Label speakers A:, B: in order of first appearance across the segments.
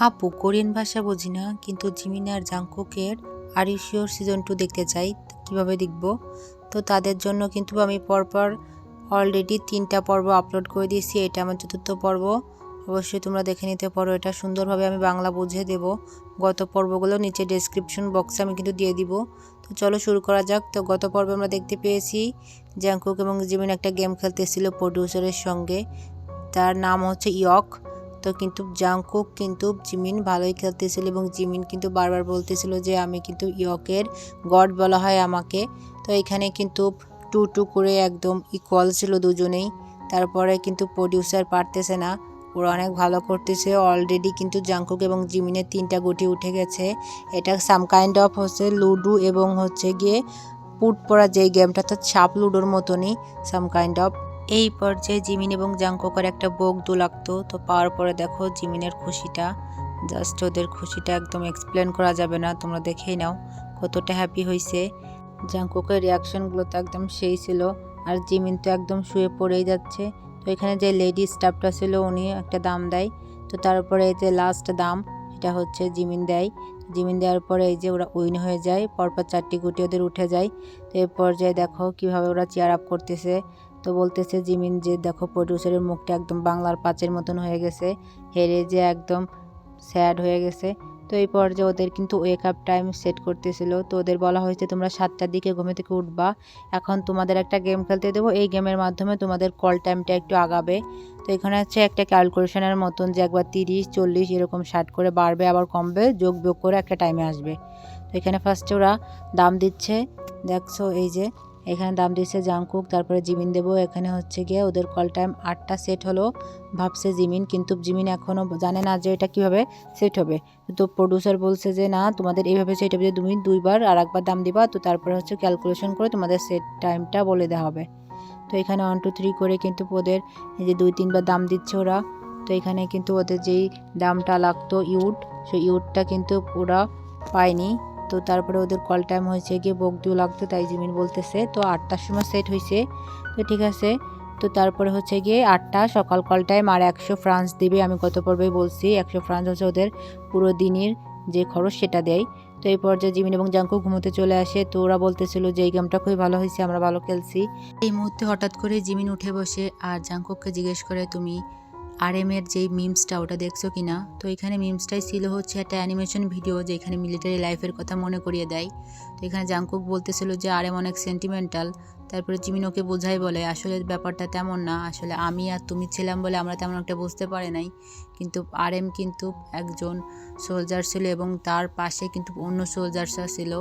A: আপু কোরিয়ান ভাষা বুঝি না, কিন্তু Jimin R জাংকুকের are you sure season 2 দেখতে চাই। কিভাবে দেখব? তো তাদের জন্য কিন্তু আমি পরপর অলরেডি 3টা পর্ব আপলোড করে দিয়েছি। এটা আমার 4র্থ পর্ব। অবশ্যই তোমরা দেখে নিতে পারো। এটা সুন্দরভাবে আমি বাংলা বুঝিয়ে দেব। গত পর্বগুলো নিচে ডেসক্রিপশন বক্সে আমি কিন্তু দিয়ে দিব। তো চলো শুরু করা যাক। তো গত পর্বে আমরা দেখতে পেয়েছি জাংকুক এবং জিমিন একটা গেম খেলতেছিল প্রডিউসারের সঙ্গে। তার নাম হচ্ছে ইয়ক। তো কিন্তু জাংকুক কিন্তু জিমিন ভালোই খেলতেছিল এবং জিমিন কিন্তু বারবার বলতেছিল যে আমি কিন্তু ইয়কের গড বলা হয় আমাকে। তো এখানে কিন্তু 2-2 করে একদম ইকুয়াল ছিল দুজনেই। তারপরে কিন্তু প্রডিউসার পারতেছে না, ওরা অনেক ভালো করতেছে। অলরেডি কিন্তু জাংকুক এবং জিমিনের 3টা গুটি উঠে গেছে। এটা সাম কাইন্ড অফ হচ্ছে লুডো এবং হচ্ছে গিয়ে পুট পড়া যেই গেমটা, তো সাপ লুডোর মতনই সাম কাইন্ড অফ। এই পর্যায়ে জিমিন এবং জাংকুকের একটা বগদু লাগতো। তো পাওয়ার পরে দেখো জিমিনের খুশিটা, জাস্ট ওদের খুশিটা একদম এক্সপ্লেন করা যাবে না, তোমরা দেখেই নাও কতটা হ্যাপি হয়েছে। জাংকুকের রিয়াকশনগুলো তো একদম সেই ছিল, আর জিমিন তো একদম শুয়ে পড়েই যাচ্ছে। তো এখানে যে লেডি স্টাফটা ছিল উনি একটা দাম দেয়। তো তারপরে এই যে লাস্ট দাম এটা হচ্ছে জিমিন দেয়। জিমিন দেওয়ার পরে এই যে ওরা উইন হয়ে যায়, পরপর 4টি গুটি ওদের উঠে যায়। তো এই পর্যায়ে দেখো কিভাবে ওরা চেয়ার আপ করতেছে। তো বলতেছে জিমিন যে দেখো প্রডিউসারের মুখটা একদম বাংলার পাঁচের মতন হয়ে গেছে, হেরে যে একদম স্যাড হয়ে গেছে। তো এই পর্যায়ে ওদের কিন্তু ওয়েক আপ টাইম সেট করতেছিল। তো ওদের বলা হয়েছে তোমরা 7টার দিকে ঘুম থেকে উঠবা, এখন তোমাদের একটা গেম খেলতে দেবো, এই গেমের মাধ্যমে তোমাদের কল টাইমটা একটু আগাবে। তো এখানে হচ্ছে একটা ক্যালকুলেশনের মতন যে একবার 30, 40 এরকম 60 করে বাড়বে আবার কমবে, যোগ বিয়োগ করে একটা টাইমে আসবে। তো এখানে ফার্স্টে ওরা দাম দিচ্ছে, দেখছো এই যে এখানে দাম দিচ্ছে জাংকুক, তারপরে জিমিন দেবো। এখানে হচ্ছে গিয়ে ওদের কল টাইম 8টা সেট হলো ভাবছে জিমিন, কিন্তু জিমিন এখনও জানে না যে এটা কীভাবে সেট হবে। তো প্রডিউসার বলছে যে না তোমাদের এইভাবে সেট হবে, তুমি 2বার আর একবার দাম দিবা, তো তারপরে হচ্ছে ক্যালকুলেশন করে তোমাদের সেট টাইমটা বলে দেওয়া হবে। তো এখানে 1 2 3 করে কিন্তু ওদের এই যে 2-3বার দাম দিচ্ছে ওরা। তো এখানে কিন্তু ওদের যেই দামটা লাগতো ইউড, সেই ইউডটা কিন্তু ওরা পায়নি। তো তারপরে ওদের কল টাইম হয়েছে গিয়ে বকদিও লাগতো, তাই জিমিন বলতেছে তো 8টার সময় সেট হয়েছে। তো ঠিক আছে। তো তারপরে হচ্ছে গিয়ে 8টা সকাল কল টাইম আর 100 ফ্রান্স দিবে। আমি গত পর্বেই বলছি 100 ফ্রান্স হচ্ছে ওদের পুরো দিনের যে খরচ সেটা দেয়। তো এই পর্যায়ে জিমিন এবং জাংকুক ঘুমোতে চলে আসে। তো ওরা বলতেছিল যে এই গেমটা খুবই ভালো হয়েছে, আমরা ভালো খেলছি। এই মুহূর্তে হঠাৎ করে জিমিন উঠে বসে আর জাংকুককে জিজ্ঞেস করে তুমি আরএমের যেই মিমসটা ওটা দেখছো কিনা। তো এখানে মিমসটাই ছিল হচ্ছে একটা অ্যানিমেশন ভিডিও যেখানে মিলিটারি লাইফের কথা মনে করিয়ে দেয়। তো এখানে জাংকুক বলতেছিল যে আরএম অনেক সেন্টিমেন্টাল। তারপরে জিমিন ওকে বোঝাই বলে আসলে ব্যাপারটা তেমন না, আসলে আমি আর তুমি ছিলাম বলে আমরা তেমন একটা বুঝতে পারি নাই, কিন্তু আরএম কিন্তু একজন সোলজার ছিল এবং তার পাশে কিন্তু অন্য সোলজার্সরা ছিল।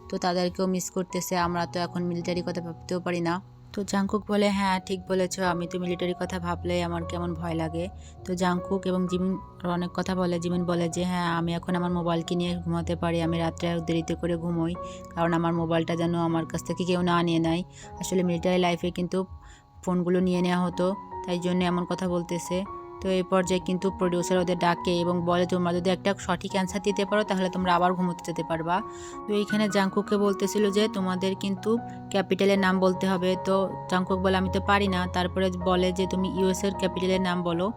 A: তো তাদেরকেও মিস করতেছে, আমরা তো এখন মিলিটারি কথা ভাবতেও পারি না। তো জাংকুক বলে হ্যাঁ ঠিক বলেছো, আমি তো মিলিটারি কথা ভাবলে আমার কেমন ভয় লাগে। তো জাংকুক এবং জিমিন অনেক কথা বলে। জিমিন বলে যে হ্যাঁ আমি এখন আমার মোবাইলকে নিয়ে ঘুমাতে পারি, আমি রাত্রে দেরিতে করে ঘুমোই, কারণ আমার মোবাইলটা যেন আমার কাছ থেকে কেউ না নিয়ে নেয়। আসলে মিলিটারি লাইফে কিন্তু ফোনগুলো নিয়ে নেওয়া হতো, তাই জন্য এমন কথা বলতেছে। তো এই পর্যায়ে কিন্তু প্রডিউসার ওদের ডাকে এবং বলে তোমরা যদি একটা সঠিক অ্যান্সার দিতে পারো তাহলে তোমরা আবার ঘুমোতে যেতে পারবা। তো এইখানে জাংকুককে বলতেছিল যে তোমাদের কিন্তু ক্যাপিটালের নাম বলতে হবে। তো জাংকুক বলে আমি তো পারি না। তারপরে বলে যে তুমি ইউএসের ক্যাপিটালের নাম বলো।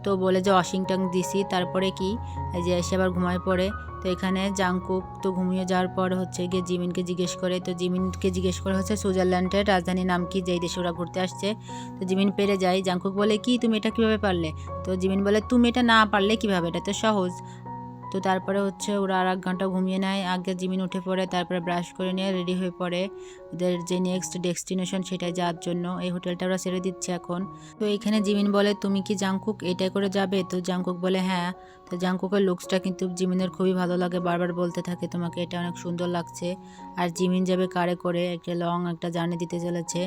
A: তো বলে যে ওয়াশিংটন ডিসি। তারপরে কি এই যে এসে আবার ঘুমায় পড়ে। তো এখানে জাংকুক তো ঘুমিয়ে যাওয়ার পর হচ্ছে গিয়ে জিমিনকে জিজ্ঞেস করে। তো জিমিনকে জিজ্ঞেস করে হচ্ছে সুইজারল্যান্ডের রাজধানীর নাম কি, যেই দেশে ওরা ঘুরতে আসছে। তো জিমিন পেরে যায়। জাংকুক বলে কি তুমি এটা কীভাবে পারলে। তো জিমিন বলে তুমি এটা না পারলে কীভাবে, এটা তো সহজ। তো তারপরে হচ্ছে ওরা আর 1 ঘন্টা ঘুমিয়ে নেয়। আগে জিমিন উঠে পড়ে, তারপরে ব্রাশ করে নিয়ে রেডি হয়ে পড়ে ওদের যে নেক্সট ডেস্টিনেশন সেটাই যাওয়ার জন্য। এই হোটেলটা ওরা ছেড়ে দিচ্ছে এখন। তো এইখানে জিমিন বলে তুমি কি জাংকুক এটাই করে যাবে। তো জাংকুক বলে হ্যাঁ। তো জাংকুকের লুকসটা কিন্তু জিমিনের খুবই ভালো লাগে, বারবার বলতে থাকে তোমাকে এটা অনেক সুন্দর লাগছে। আর জিমিন যাবে কারে করে, একটা লং একটা জার্নি দিতে চলেছে।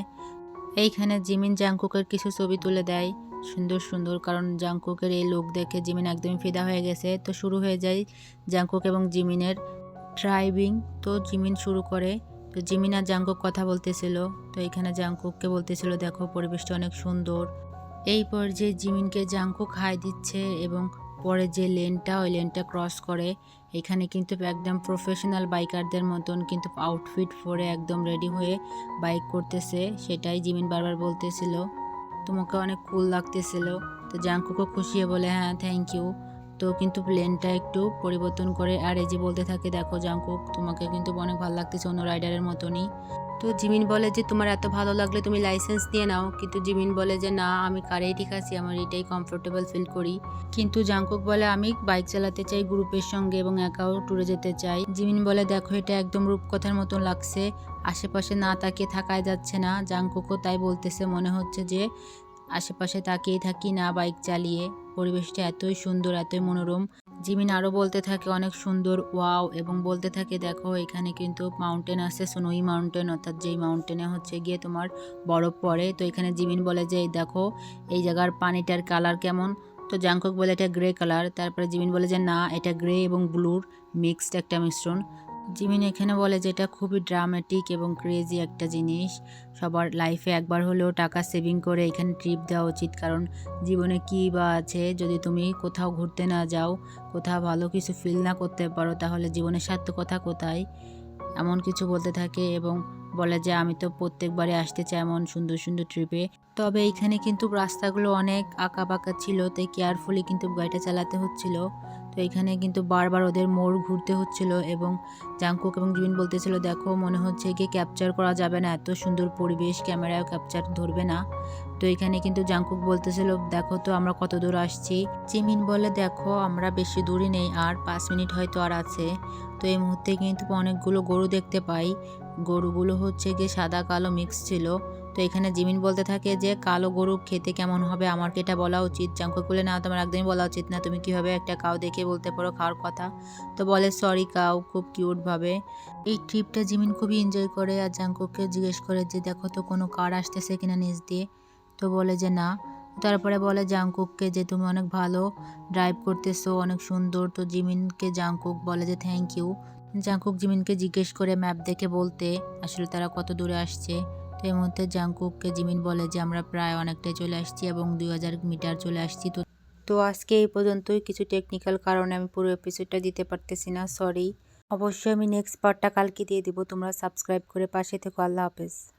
A: এইখানে জিমিন জাংকুকের কিছু ছবি তুলে দেয় সুন্দর সুন্দর, কারণ জাংকুকের এই লুক দেখে জিমিন একদমই ফিদা হয়ে গেছে। তো শুরু হয়ে যায় জাংকুক এবং জিমিনের ড্রাইভিং। তো জিমিন শুরু করে। তো জিমিন আর জাংকুক কথা বলতেছিল। তো এখানে জাংকুককে বলতেছিল দেখো পরিবেশটা অনেক সুন্দর। এই পর্যায়ে জিমিনকে জাংকুক হাই দিচ্ছে এবং পরে যে লেনটা ওই লেনটা ক্রস করে। এখানে কিন্তু একদম প্রফেশনাল বাইকারদের মতন কিন্তু আউটফিট পরে একদম রেডি হয়ে বাইক করতেছে, সেটাই জিমিন বারবার বলতেছিল তোমাকে অনেক কুল লাগতেছিল। তো জাংকুকও খুশি হয়ে বলে হ্যাঁ থ্যাংক ইউ। তো কিন্তু প্লেনটা একটু পরিবর্তন করে আর এই যে বলতে থাকে, দেখো জাংকুক তোমাকে কিন্তু অনেক ভালো লাগতেছে অন্য রাইডারের মতনই। তো জিমিন বলে যে তোমার এত ভালো লাগলে তুমি লাইসেন্স দিয়ে নাও, কিন্তু জিমিন বলে যে না আমি কারেই ঠিক আছি, আমার এটাই কমফোর্টেবল ফিল করি। কিন্তু জাংকুক বলে আমি বাইক চালাতে চাই গ্রুপের সঙ্গে এবং একাও ট্যুরে যেতে চাই। জিমিন বলে দেখো এটা একদম রূপকথার মতন লাগছে, আশেপাশে না তাকিয়ে থাকাই যাচ্ছে না। জাংকুকও তাই বলতেছে, মনে হচ্ছে যে আশেপাশে তাকিয়ে থাকি না বাইক চালিয়ে, পরিবেশটা এতই সুন্দর এতই মনোরম। জিমিন আরও বলতে থাকে অনেক সুন্দর ওয়াও, এবং বলতে থাকে দেখো এখানে কিন্তু মাউন্টেন আছে, স্নোই মাউন্টেন, অর্থাৎ যেই মাউন্টেনে হচ্ছে গিয়ে তোমার বরফ পড়ে। তো এখানে জিমিন বলে যে এই দেখো এই জায়গার পানিটার কালার কেমন। তো জাংকুক বলে এটা গ্রে কালার। তারপরে জিমিন বলে যে না এটা গ্রে এবং ব্লুর মিক্সড একটা মিশ্রণ। জিমিন এখানে বলে যে এটা খুবই ড্রামাটিক এবং ক্রেজি একটা জিনিস, সবার লাইফে একবার হলেও টাকা সেভিং করে এখানে ট্রিপ দেওয়া উচিত, কারণ জীবনে কী বা আছে যদি তুমি কোথাও ঘুরতে না যাও, কোথাও ভালো কিছু ফিল না করতে পারো, তাহলে জীবনের সার্থকতা কোথায়। এমন কিছু বলতে থাকে এবং বলে যে আমি তো প্রত্যেকবারে আসতে চাই এমন সুন্দর সুন্দর ট্রিপে, তবে এইখানে কিন্তু রাস্তাগুলো অনেক আঁকা বাঁকা ছিল, তাই কেয়ারফুলি কিন্তু গাড়িটা চালাতে হচ্ছিল। তো এখানে কিন্তু বারবার ওদের মোড় ঘুরতে হচ্ছিল এবং জাংকুক এবং জিমিন বলতেছিল দেখো মনে হচ্ছে কি ক্যাপচার করা যাবে না, এত সুন্দর পরিবেশ ক্যামেরায় ক্যাপচার ধরবে না। তো এখানে কিন্তু জাংকুক বলতেছিল দেখো তো আমরা কত দূর আসছি। জিমিন বলে দেখো আমরা বেশি দূরই নেই, আর 5 মিনিট হয়তো আর আছে। তো এই মুহূর্তে কিন্তু অনেকগুলো গরু দেখতে পাই, গরুগুলো হচ্ছে গিয়ে সাদা কালো মিক্স ছিল। তো এখানে জিমিন বলতে থাকে যে কালো গরু খেতে কেমন হবে, আমার কি এটা বলা উচিত? জাংকুক বলে না তোমার একদমই বলা উচিত না, তুমি কীভাবে একটা কাউ দেখে বলতে পারো খাওয়ার কথা। তো বলে সরি কাউ, খুব কিউটভাবে। এই ট্রিপটা জিমিন খুবই এনজয় করে আর জাংকুককে জিজ্ঞেস করে যে দেখো তো কোনো কার আসতেছে কিনা নিচ দিয়ে। তো বলে যে না। তারপরে বলে জাংকুককে যে তুমি অনেক ভালো ড্রাইভ করতেছো, অনেক সুন্দর। তো জিমিনকে জাংকুক বলে যে থ্যাংক ইউ। জাংকুক জিমিনকে জিজ্ঞেস করে ম্যাপ দেখে বলতে আসলে তারা কত দূরে আসছে। তো এই মুহূর্তে জাংকুককে জিমিন বলে যে আমরা প্রায় অনেকটাই চলে আসছি এবং 2000 মিটার চলে আসছি। তো আজকে এই পর্যন্তই, কিছু টেকনিক্যাল কারণে আমি পুরো এপিসোডটা দিতে পারতেছি না, সরি। অবশ্যই আমি নেক্সট পার্টটা কালকে দিয়ে দিব, তোমরা সাবস্ক্রাইব করে পাশে থেকো। আল্লাহ হাফেজ।